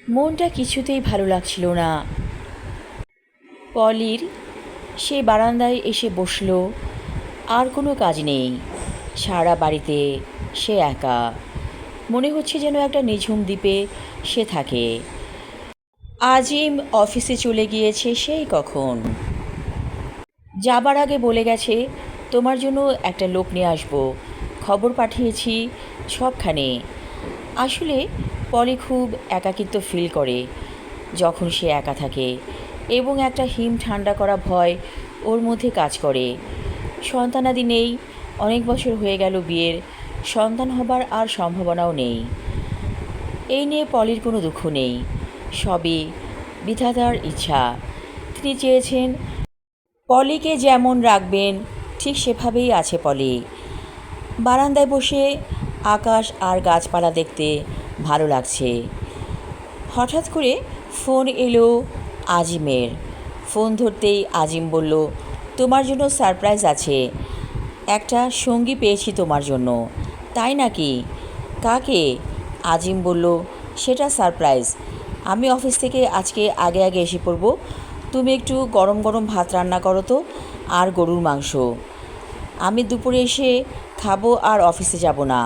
মনটা কিছুতেই ভালো লাগছিল না। পলির সে বারান্দায় এসে বসলো। আর কোনো কাজ নেই, সারা বাড়িতে সে একা। মনে হচ্ছে যেন একটা নিঝুম দ্বীপে সে থাকে। আজিম অফিসে চলে গিয়েছে সেই কখন। যাবার আগে বলে গেছে, তোমার জন্য একটা লোক নিয়ে আসবো, খবর পাঠিয়েছি সবখানে। আসলে পলি খুব একাকিত্ব ফিল করে যখন সে একা থাকে, এবং একটা হিম ঠান্ডা করা ভয় ওর মধ্যে কাজ করে। সন্তানাদি নেই, অনেক বছর হয়ে গেল বিয়ের, সন্তান হবার আর সম্ভাবনাও নেই। এই নিয়ে পলির কোনো দুঃখ নেই, সবই বিধাতার ইচ্ছা। তিনি চেয়েছেন পলিকে যেমন রাখবেন ঠিক সেভাবেই আছে পলি। বারান্দায় বসে আকাশ আর গাছপালা দেখতে ভালো লাগছে। হঠাৎ করে ফোন এলো আজিমের। ফোন ধরতেই আজিম বলল, তোমার জন্য সারপ্রাইজ আছে, একটা সঙ্গী পেয়েছি তোমার জন্য। তাই নাকি? কাকে? আজিম বলল, সেটা সারপ্রাইজ। আমি অফিস থেকে আজকে আগে আগে এসে পড়ব। তুমি একটু গরম গরম ভাত রান্না করো তো, আর গরুর মাংস। আমি দুপুরে এসে খাবো আর অফিসে যাব না।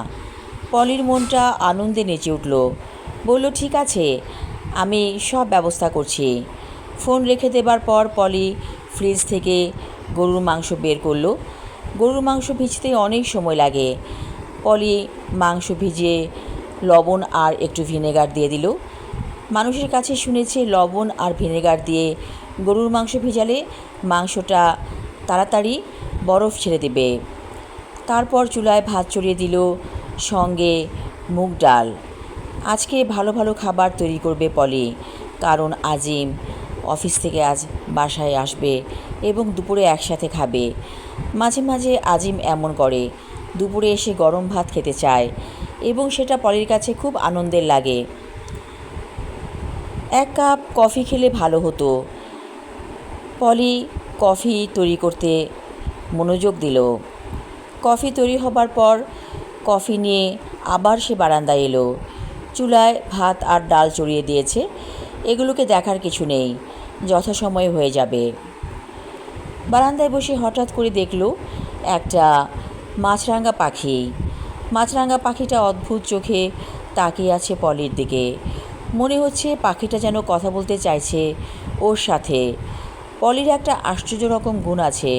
পলির মনটা আনন্দে নেচে উঠল। বলল, ঠিক আছে, আমি সব ব্যবস্থা করছি। ফোন রেখে দেবার পর পলি ফ্রিজ থেকে গরুর মাংস বের করলো। গরুর মাংস ভিজতে অনেক সময় লাগে। পলি মাংস ভিজিয়ে লবণ আর একটু ভিনেগার দিয়ে দিল। মানুষের কাছে শুনেছে লবণ আর ভিনেগার দিয়ে গরুর মাংস ভিজালে মাংসটা তাড়াতাড়ি বরফ ছেড়ে দেবে। তারপর চুলায় ভাত চড়িয়ে দিল, সঙ্গে মুগ ডাল। আজকে ভালো ভালো খাবার তৈরি করবে পলি, কারণ আজিম অফিস থেকে আজ বাসায় আসবে এবং দুপুরে একসাথে খাবে। মাঝে মাঝে আজিম এমন করে, দুপুরে এসে গরম ভাত খেতে চায় এবং সেটা পলির কাছে খুব আনন্দের লাগে। এক কাপ কফি খেলে ভালো হতো। পলি কফি তৈরি করতে মনোযোগ দিল। কফি তৈরি হবার পর কফি নিয়ে আবার সে বারান্দায় এলো। চুলায় ভাত আর ডাল চড়িয়ে দিয়েছে, এগুলোকে দেখার কিছু নেই, যথাসময়ে হয়ে যাবে। বারান্দায় বসে হঠাৎ করে দেখল একটা মাছরাঙা পাখি। মাছরাঙা পাখিটা অদ্ভুত চোখে তাকিয়ে আছে পলির দিকে। মনে হচ্ছে পাখিটা যেন কথা বলতে চাইছে ওর সাথে। পলির একটা আশ্চর্য রকম গুণ আছে,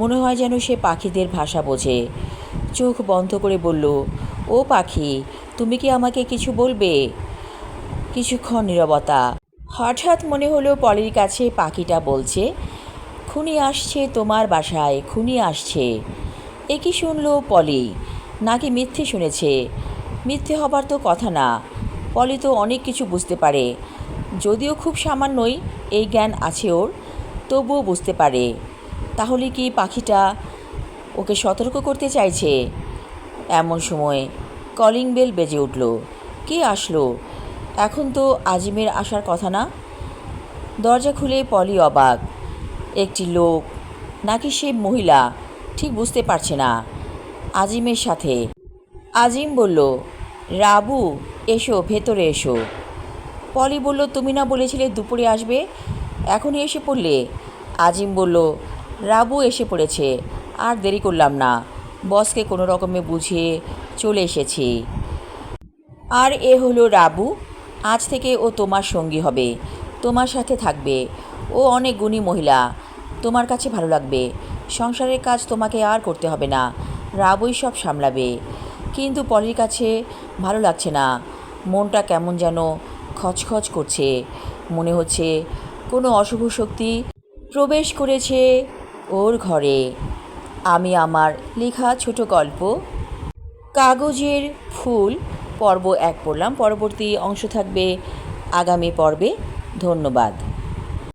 মনে হয় যেন সে পাখিদের ভাষা বোঝে। চোখ বন্ধ করে বলল, ও পাখি, তুমি কি আমাকে কিছু বলবে? কিছুক্ষণ নীরবতা। হঠাৎ মনে হলো পলির কাছে পাখিটা বলছে, খুনি আসছে তোমার বাসায়, খুনি আসছে। এ কি শুনল পলি, নাকি মিথ্যে শুনেছে? মিথ্যে হবার তো কথা না, পলি তো অনেক কিছু বুঝতে পারে, যদিও খুব সামান্যই এই জ্ঞান আছে ওর, তবুও বুঝতে পারে। তাহলে কি পাখিটা ওকে সতর্ক করতে চাইছে? এমন সময় কলিং বেল বেজে উঠল। কে আসলো? এখন তো আজিমের আসার কথা না। দরজা খুলে পলি অবাক। একটি লোক, নাকি সে মহিলা, ঠিক বুঝতে পারছে না। আজিমের সাথে। আজিম বলল, রাবু, এসো ভেতরে এসো। পলি বলল, তুমি না বলেছিলে দুপুরে আসবে, এখনই এসে পড়লে? আজিম বলল, রাবু এসে পড়েছে, আর দেরি করলাম না, বসকে কোনো রকমে বুঝিয়ে চলে এসেছি। আর এ হলো রাবু, আজ থেকে ও তোমার সঙ্গী হবে, তোমার সাথে থাকবে। ও অনেক গুণী মহিলা, তোমার কাছে ভালো লাগবে। সংসারের কাজ তোমাকে আর করতে হবে না, রাবুই সব সামলাবে। কিন্তু পলির কাছে ভালো লাগছে না, মনটা কেমন যেন খচখচ করছে। মনে হচ্ছে কোনো অশুভ শক্তি প্রবেশ করেছে ওর ঘরে। আমি আমার লেখা ছোট গল্প কাগজের ফুল পর্ব 1 পড়লাম। পরবর্তী অংশ থাকবে আগামী পর্বে। ধন্যবাদ।